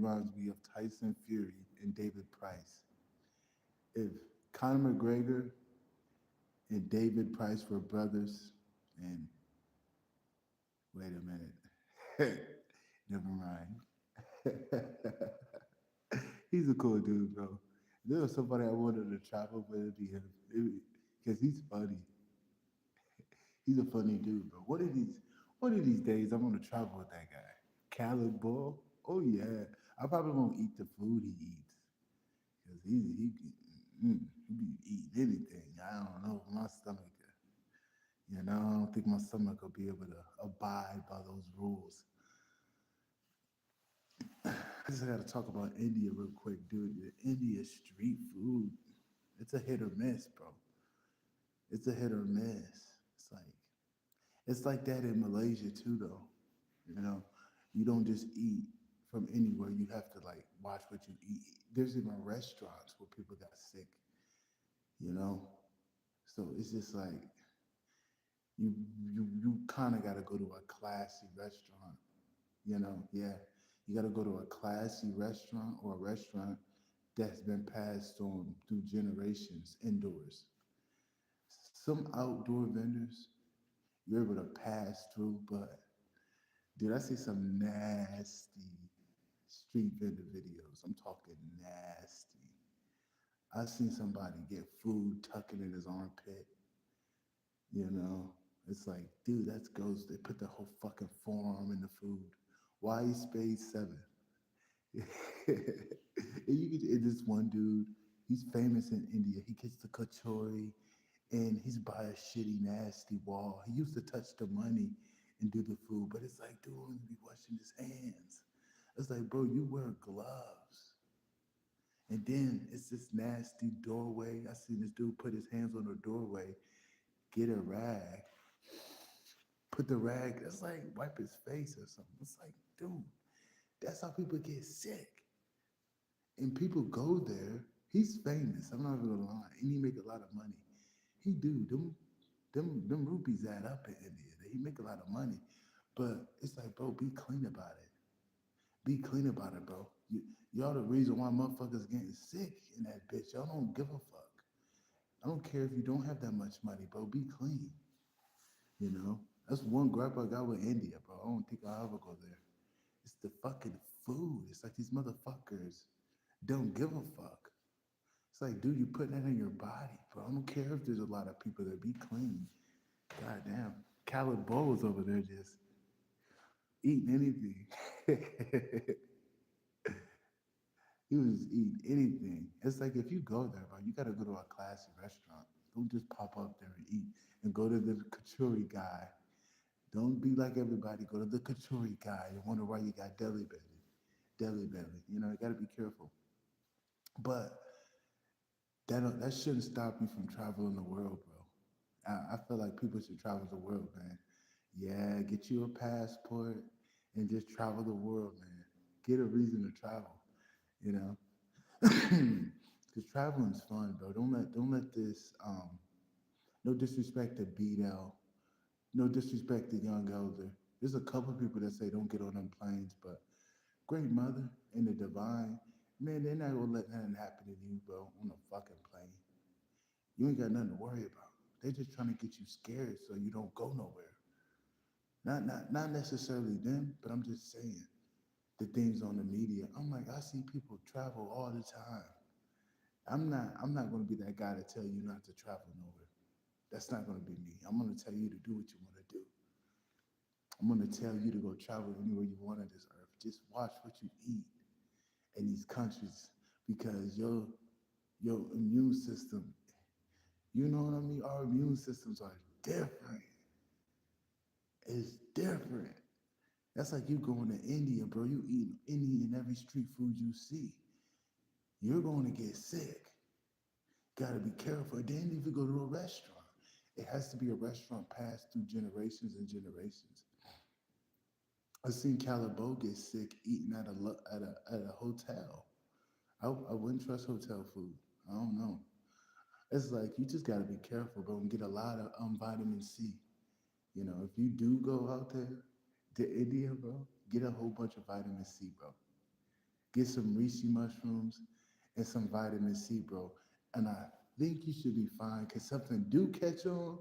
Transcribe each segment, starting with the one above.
reminds me of Tyson Fury and David Price. If Conor McGregor and David Price were brothers, and wait a minute, never mind. He's a cool dude, bro. If there was somebody I wanted to travel with, it'd be him. Because he's funny. He's a funny dude, bro. One of these days, I'm gonna travel with that guy. Khaled Bull. Oh yeah. I probably won't eat the food he eats because he be eating anything. I don't know my stomach. I don't think my stomach will be able to abide by those rules. I just got to talk about India real quick, dude. The India street food, it's a hit or miss, bro. It's a hit or miss. It's like that in Malaysia too, though. You know, you don't just eat from anywhere. You have to like watch what you eat. There's even restaurants where people got sick. You know, so it's just like you you kind of got to go to a classy restaurant. Yeah, you got to go to a classy restaurant or a restaurant that's been passed on through generations indoors. Some outdoor vendors you're able to pass through, but dude, I see some nasty street vendor videos. I'm talking nasty. I seen somebody get food tucking in his armpit. You know, it's like, dude, that's gross. They put the whole fucking forearm in the food. Why he spade seven? And this one dude, he's famous in India. He gets the kachori and he's by a shitty, nasty wall. He used to touch the money and do the food, but it's like, dude, he be washing his hands. It's like, bro, you wear gloves. And then it's this nasty doorway. I seen this dude put his hands on the doorway, get a rag, put the rag, that's like wipe his face or something. It's like, dude, that's how people get sick. And people go there. He's famous. I'm not even gonna lie. And he make a lot of money. He do. Them rupees add up in India. He make a lot of money. But it's like, bro, be clean about it. Be clean about it, bro. Y'all the reason why motherfuckers getting sick in that bitch. Y'all don't give a fuck. I don't care if you don't have that much money, bro. Be clean. You know? That's one gripe I got with India, bro. I don't think I'll ever go there. It's the fucking food. It's like these motherfuckers don't give a fuck. It's like, dude, you put that in your body, bro. I don't care if there's a lot of people that be clean. God damn. Khaled Bowles over there just eating anything. He was eating anything. It's like if you go there, bro, you gotta go to a classy restaurant. Don't just pop up there and eat. And go to the kachori guy. Don't be like everybody. Go to the kachori guy and wonder why you got deli belly. Deli belly. You gotta be careful. But that shouldn't stop you from traveling the world, bro. I feel like people should travel the world, man. Yeah, get you a passport and just travel the world, man. Get a reason to travel, you know. Because traveling's fun, bro. Don't let this no disrespect to Beto, no disrespect to Young Elder. There's a couple of people that say don't get on them planes, but Great Mother and the Divine, man, they're not gonna let nothing happen to you, bro, on a fucking plane. You ain't got nothing to worry about. They're just trying to get you scared so you don't go nowhere. Not necessarily them, but I'm just saying the things on the media. I'm like, I see people travel all the time. I'm not gonna be that guy to tell you not to travel nowhere. That's not gonna be me. I'm gonna tell you to do what you wanna do. I'm gonna tell you to go travel anywhere you want on this earth. Just watch what you eat in these countries because your immune system, you know what I mean? Our immune systems are different. It's different. That's like you going to India, bro. You eat any and every street food you see. You're going to get sick. Gotta be careful. Then if you go to a restaurant, it has to be a restaurant passed through generations and generations. I've seen Calibo get sick eating at a hotel. I wouldn't trust hotel food. I don't know. It's like you just gotta be careful, bro, and get a lot of vitamin C. If you do go out there to India, bro, get a whole bunch of vitamin C, bro. Get some reishi mushrooms and some vitamin C, bro. And I think you should be fine. Cause something do catch on,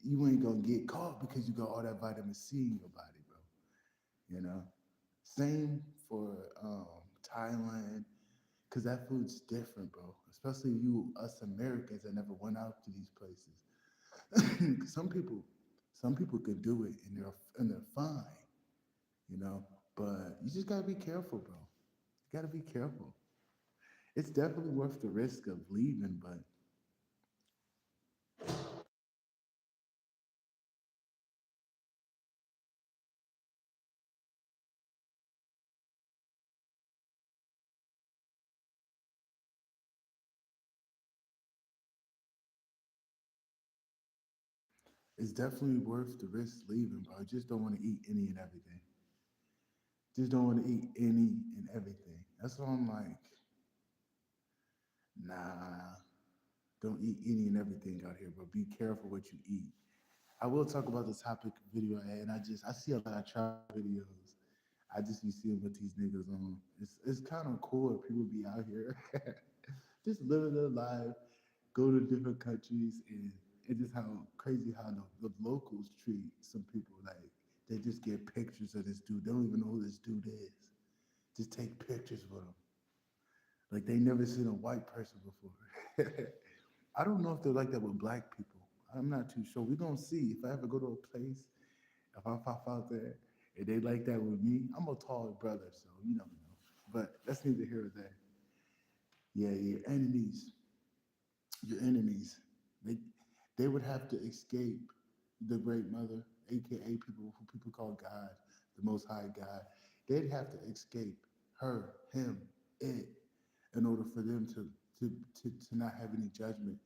you ain't gonna get caught because you got all that vitamin C in your body, bro. You know. Same for Thailand, cause that food's different, bro. Especially you, us Americans that never went out to these places. Some people could do it and they're fine, you know. But you just gotta be careful, bro. You gotta be careful. It's definitely worth the risk of leaving, but it's definitely worth the risk leaving, bro. I just don't want to eat any and everything. Just don't want to eat any and everything. That's why I'm like, nah, don't eat any and everything out here, but be careful what you eat. I will talk about the topic video, and I see a lot of travel videos. I just be seeing what these niggas on. It's kind of cool if people be out here just living their life, go to different countries, and it's just how crazy how the locals treat some people. Like they just get pictures of this dude. They don't even know who this dude is. Just take pictures with him. Like they never seen a white person before. I don't know if they're like that with black people. I'm not too sure. We're gonna see. If I ever go to a place, if I pop out there and they like that with me, I'm a tall brother, so you never know. But that's neither here or there. Yeah, your enemies, they they would have to escape the Great Mother, aka people call God, the Most High God. They'd have to escape her, him, it, in order for them to not have any judgment.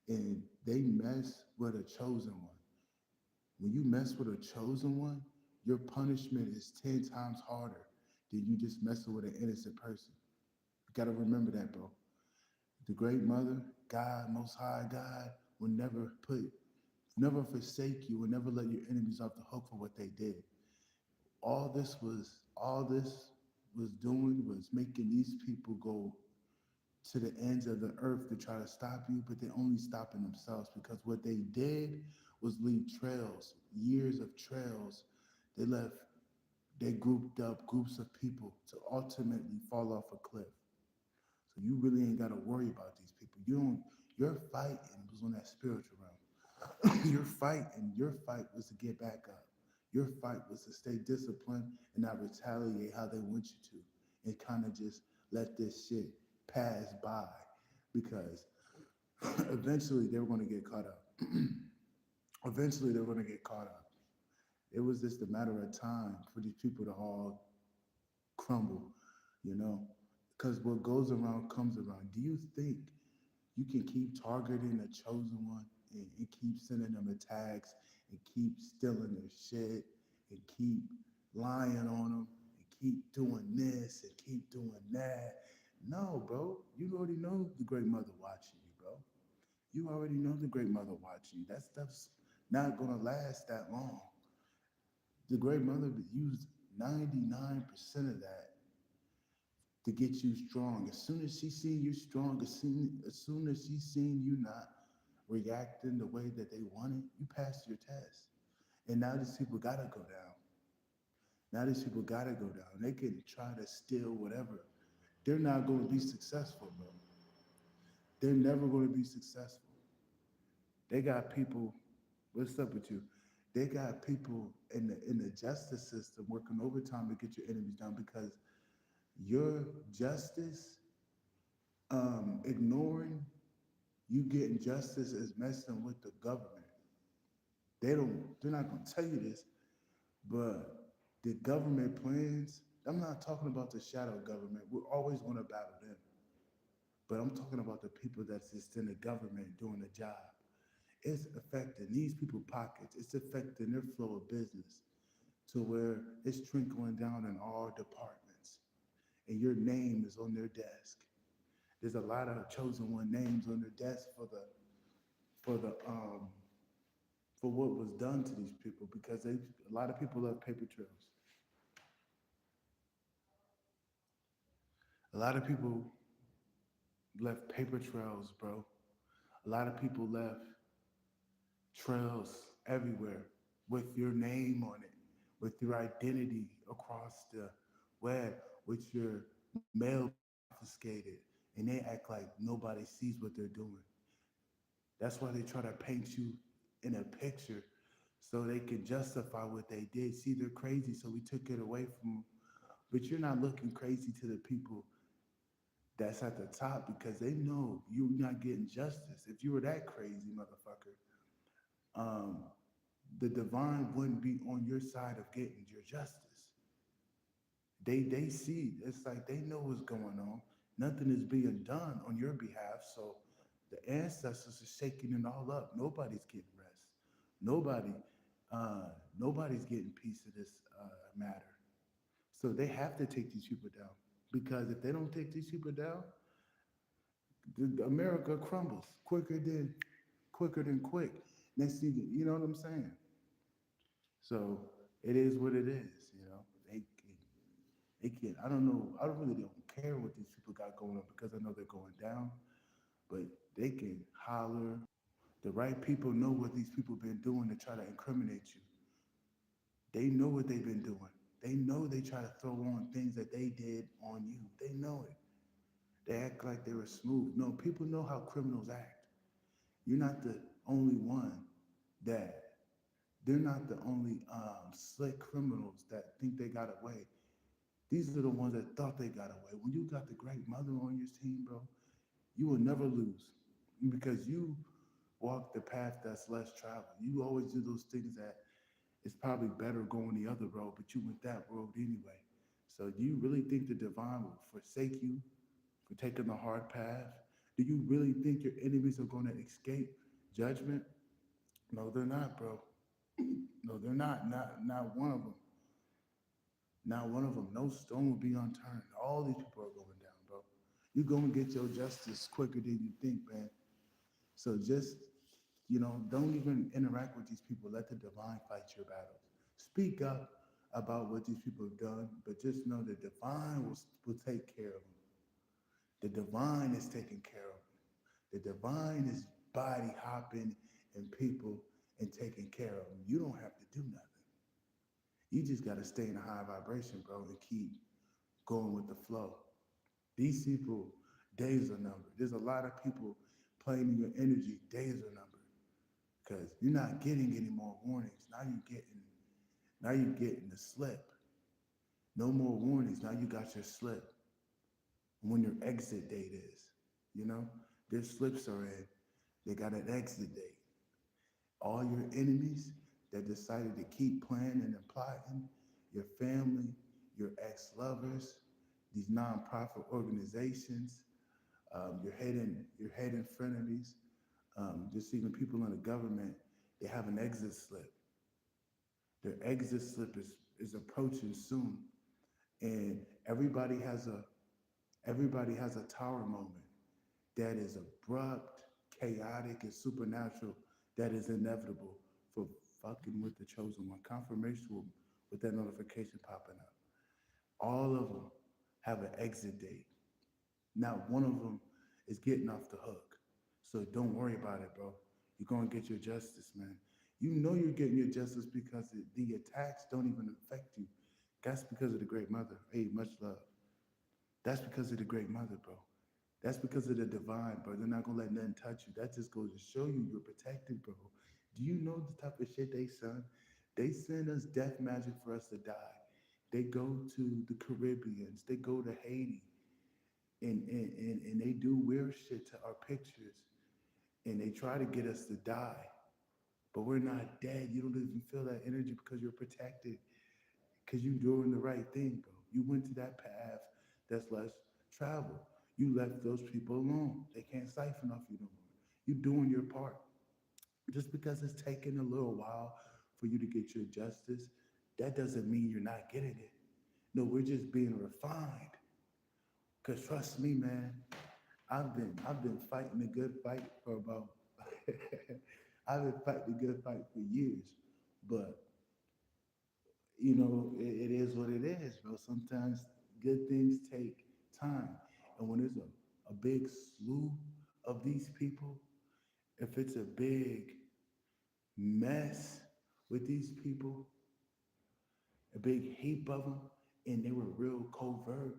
And they mess with a chosen one. When you mess with a chosen one, your punishment is 10 times harder than you just messing with an innocent person. You gotta remember that, bro. The great mother, God, most high God, will never forsake you, will never let your enemies off the hook for what they did. All this was doing was making these people go to the ends of the earth to try to stop you, but they're only stopping themselves because what they did was leave trails, years of trails. They left, they grouped up groups of people to ultimately fall off a cliff. So you really ain't got to worry about these people. Your fight was on that spiritual realm. Your fight was to get back up. Your fight was to stay disciplined and not retaliate how they want you to, and kind of just let this shit pass by, because eventually they were going to get caught up. Eventually they were going to get caught up. It was just a matter of time for these people to all crumble, you know, because what goes around comes around. Do you think you can keep targeting a chosen one and keep sending them attacks and keep stealing their shit and keep lying on them and keep doing this and keep doing that? No, bro. You already know the great mother watching you, bro. You already know the great mother watching you. That stuff's not gonna last that long. The great mother used 99% of that to get you strong. As soon as she seen you strong, as soon as she seen you not reacting the way that they wanted, you passed your test. And now these people gotta go down. Now these people gotta go down. They can try to steal whatever. They're not gonna be successful, bro. They're never gonna be successful. They got people, what's up with you? They got people in the justice system working overtime to get your enemies down because your justice, ignoring you getting justice is messing with the government. They're not gonna tell you this, but the government plans, I'm not talking about the shadow government. We're always gonna battle them. But I'm talking about the people that's just in the government doing the job. It's affecting these people pockets. It's affecting their flow of business to where it's trickling down in all departments. And your name is on their desk. There's a lot of chosen one names on their desk for the for what was done to these people, because a lot of people love paper trails. A lot of people left paper trails, bro. A lot of people left trails everywhere with your name on it, with your identity across the web, with your mail being confiscated, and they act like nobody sees what they're doing. That's why they try to paint you in a picture so they can justify what they did. See, they're crazy, so we took it away from them. But you're not looking crazy to the people that's at the top because they know you're not getting justice. If you were that crazy, motherfucker, um, the divine wouldn't be on your side of getting your justice. They see it's like they know what's going on. Nothing is being done on your behalf, so the ancestors are shaking it all up. Nobody's getting rest. Nobody, uh, nobody's getting peace of this matter. So they have to take these people down because if they don't take these people down, America crumbles quicker than quick. Next thing you know what I'm saying. So it is what it is. You know they can. I don't know. I don't really don't care what these people got going on because I know they're going down. But they can holler. The right people know what these people been doing to try to incriminate you. They know what they've been doing. They know they try to throw on things that they did on you. They know it. They act like they were smooth. No, people know how criminals act. You're not the only one that they're not the only slick criminals that think they got away. These are the ones that thought they got away. When you got the great mother on your team, bro, you will never lose because you walk the path that's less traveled. You always do those things that it's probably better going the other road, but you went that road anyway. So do you really think the divine will forsake you for taking the hard path? Do you really think your enemies are going to escape judgment? No, they're not, bro. No, they're not. Not one of them. Not one of them. No stone will be unturned. All these people are going down, bro. You're going to get your justice quicker than you think, man. So just, don't even interact with these people. Let the divine fight your battles. Speak up about what these people have done, but just know the divine will take care of them. The divine is taking care of them. The divine is body hopping and people and taking care of them. You don't have to do nothing. You just got to stay in a high vibration, bro, and keep going with the flow. These people, days are numbered. There's a lot of people playing in your energy. Days are numbered because you're not getting any more warnings. Now you're getting the slip. No more warnings. Now you got your slip when your exit date is. You know, their slips are in. They got an exit date. All your enemies that decided to keep planning and plotting, your family, your ex-lovers, these nonprofit organizations, your hidden frenemies, just even people in the government, they have an exit slip. Their exit slip is approaching soon, and everybody has a tower moment that is abrupt, chaotic, and supernatural that is inevitable for fucking with the chosen one. Confirmation with that notification popping up. All of them have an exit date. Not one of them is getting off the hook. So don't worry about it, bro. You're going to get your justice, man. You know you're getting your justice because the attacks don't even affect you. That's because of the great mother. Hey, much love. That's because of the great mother, bro. That's because of the divine, bro. They're not gonna let nothing touch you. That just goes to show you you're protected, bro. Do you know the type of shit they send? They send us death magic for us to die. They go to the Caribbeans. They go to Haiti, and they do weird shit to our pictures, and they try to get us to die. But we're not dead. You don't even feel that energy because you're protected, because you're doing the right thing, bro. You went to that path that's less traveled. You left those people alone. They can't siphon off you no more. You're doing your part. Just because it's taking a little while for you to get your justice, that doesn't mean you're not getting it. No, we're just being refined. Cause trust me, man, I've been fighting a good fight for about I've been fighting a good fight for years. But it is what it is, bro. Sometimes good things take time. when there's a big slew of these people, if it's a big mess with these people, a big heap of them, and they were real covert,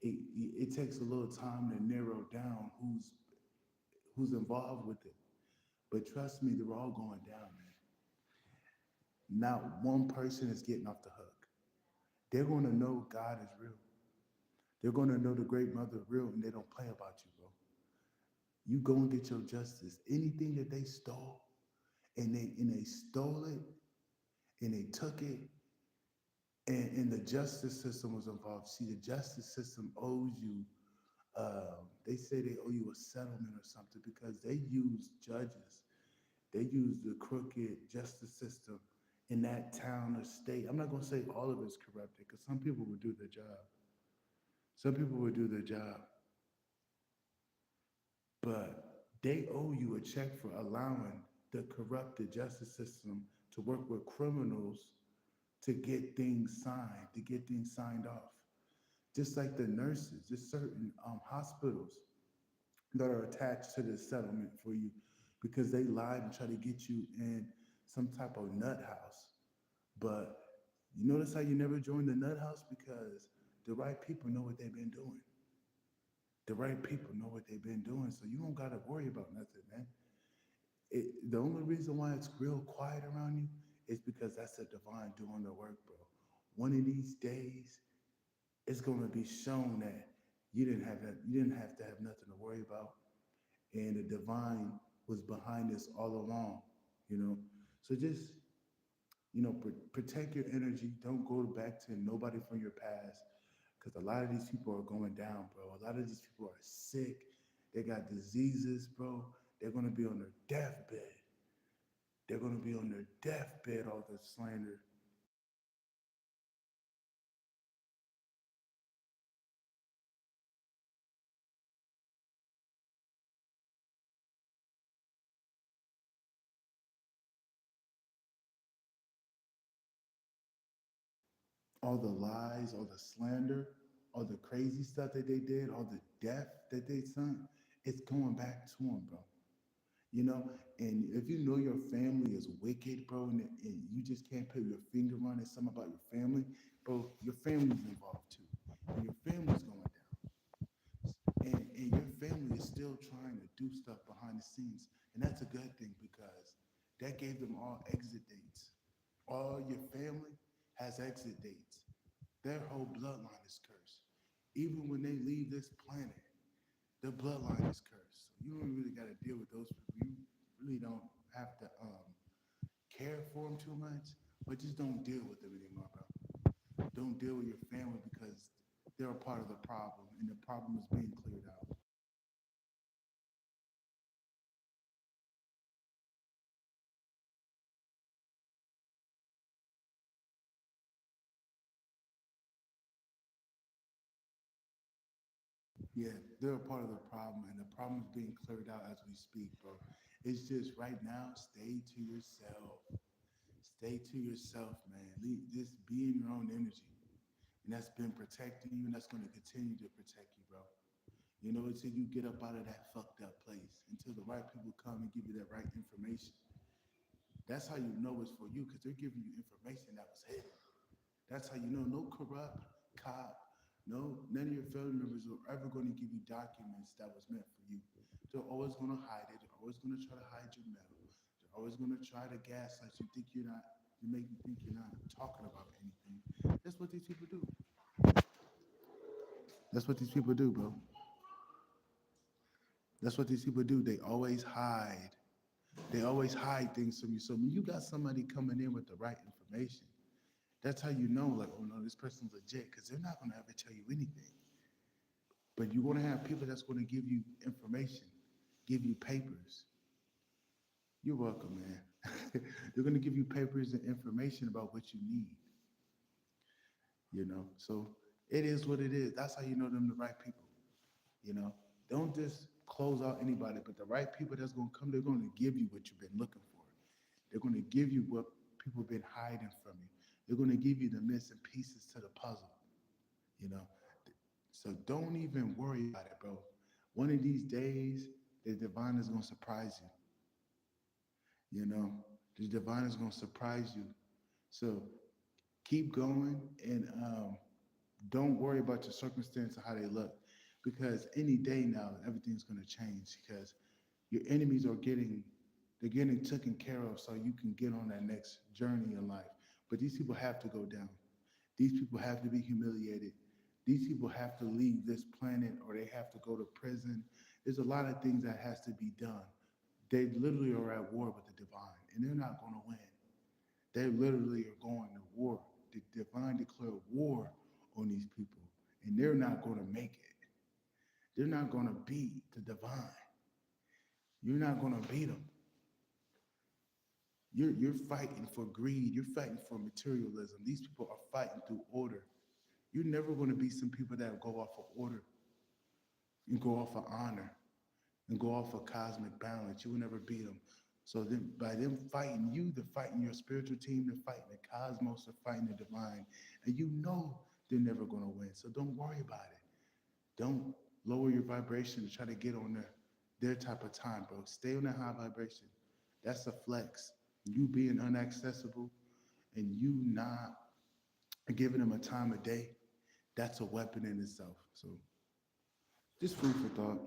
it takes a little time to narrow down who's involved with it. But trust me, they're all going down, man. Not one person is getting off the hook. They're going to know God is real. They're going to know the great mother real, and they don't play about you, bro. You go and get your justice. Anything that they stole, and they stole it, and they took it, and the justice system was involved. See, the justice system owes you. They say they owe you a settlement or something because they use judges. They use the crooked justice system in that town or state. I'm not going to say all of it's corrupted because some people would do their job. Some people would do their job, but they owe you a check for allowing the corrupted justice system to work with criminals to get things signed, to get things signed off. Just like the nurses, there's certain hospitals that are attached to this settlement for you because they lied and tried to get you in some type of nut house. But you notice how you never joined the nut house because the right people know what they've been doing. The right people know what they've been doing, so you don't gotta worry about nothing, man. The only reason why it's real quiet around you is because that's the divine doing the work, bro. One of these days, it's gonna be shown that you didn't have to have nothing to worry about, and the divine was behind this all along, you know. So just protect your energy. Don't go back to nobody from your past, because a lot of these people are going down, bro. A lot of these people are sick. They got diseases, bro. They're gonna be on their deathbed. They're gonna be on their deathbed. All the slander. All the lies, all the slander, all the crazy stuff that they did, all the death that they sent, it's going back to them, bro. You know, and if you know your family is wicked, bro, and you just can't put your finger on it, something about your family, bro, your family's involved too. And your family's going down. And your family is still trying to do stuff behind the scenes. And that's a good thing because that gave them all exit dates. All your family has exit dates. Their whole bloodline is cursed. Even when they leave this planet, their bloodline is cursed. So you don't really got to deal with those people. You really don't have to care for them too much, but just don't deal with them anymore, bro. Don't deal with your family because they're a part of the problem, and the problem is being cleared out. Yeah, they're a part of the problem, and the problem is being cleared out as we speak, bro. It's just right now, stay to yourself. Stay to yourself, man. Just be in your own energy. And that's been protecting you, and that's going to continue to protect you, bro. You know, until you get up out of that fucked up place, until the right people come and give you that right information. That's how you know it's for you, because they're giving you information that was hidden. That's how you know no corrupt cop, none of your family members are ever going to give you documents that was meant for you. They're always going to hide it. They're always going to try to hide your metal. They're always going to try to gaslight you, think you're not, to make you think you're not talking about anything. That's what these people do. That's what these people do, bro. That's what these people do. They always hide. They always hide things from you. So when you got somebody coming in with the right information, that's how you know, like, oh no, this person's legit, because they're not going to ever tell you anything. But you want to have people that's going to give you information, give you papers. You're welcome, man. They're going to give you papers and information about what you need, you know? So it is what it is. That's how you know them the right people, you know? Don't just close out anybody, but the right people that's going to come, they're going to give you what you've been looking for. They're going to give you what people have been hiding from you. They're going to give you the missing pieces to the puzzle, you know? So don't even worry about it, bro. One of these days, the divine is gonna surprise you. You know, the divine is gonna surprise you. So keep going and don't worry about your circumstance or how they look, because any day now everything's gonna change because your enemies are getting they're getting taken care of so you can get on that next journey in life. But these people have to go down. These people have to be humiliated. These people have to leave this planet or they have to go to prison. There's a lot of things that has to be done. They literally are at war with the divine and they're not going to win. They literally are going to war. The divine declared war on these people and they're not going to make it. They're not going to beat the divine. You're not going to beat them. You're fighting for greed. You're fighting for materialism. These people are fighting through order. You're never going to be some people that go off of order and go off of honor and go off of cosmic balance. You will never beat them. So then, by them fighting you, they're fighting your spiritual team. They're fighting the cosmos. They're fighting the divine, and you know they're never going to win. So don't worry about it. Don't lower your vibration to try to get on their type of time, bro. Stay on that high vibration. That's a flex. You being unaccessible and you not giving them a time of day, that's a weapon in itself. So just food for thought.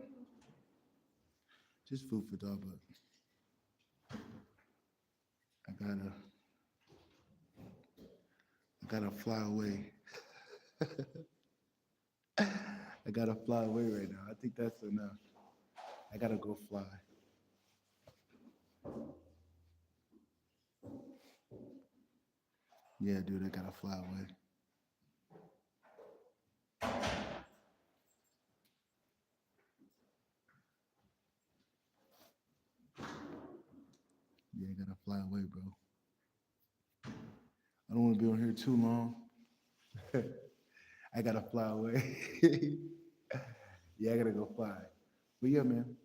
Just food for thought, but I gotta I gotta fly away. I gotta fly away right now. I think that's enough. I gotta go fly. Yeah, dude, I gotta fly away. Yeah, I gotta fly away, bro. I don't wanna be on here too long. I gotta fly away. Yeah, I gotta go fly. But yeah, man,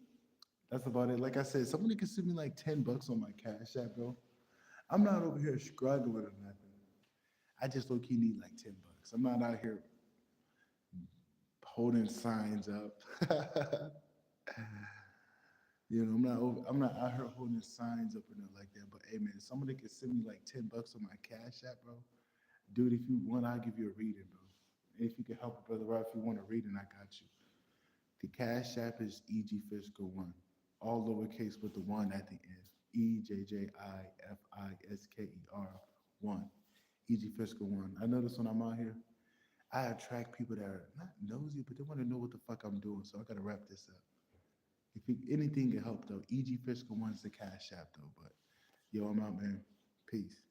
that's about it. Like I said, somebody can send me like $10 on my Cash App, bro. I'm not over here struggling or nothing. I just low key need like $10. I'm not out here holding signs up. I'm not out here holding signs up or nothing like that. But hey, man, if somebody can send me like $10 on my Cash App, bro. Dude, if you want, I'll give you a reading, bro. And if you can help a brother out, if you want a reading, I got you. The Cash App is EG Fiscal One, all lowercase with the one at the end. EJJIFISKER one. EG Fiscal One. I notice when I'm out here, I attract people that are not nosy, but they want to know what the fuck I'm doing. So I gotta wrap this up. Anything can help though, EG Fiscal One's the Cash App though. But yo, I'm out, man. Peace.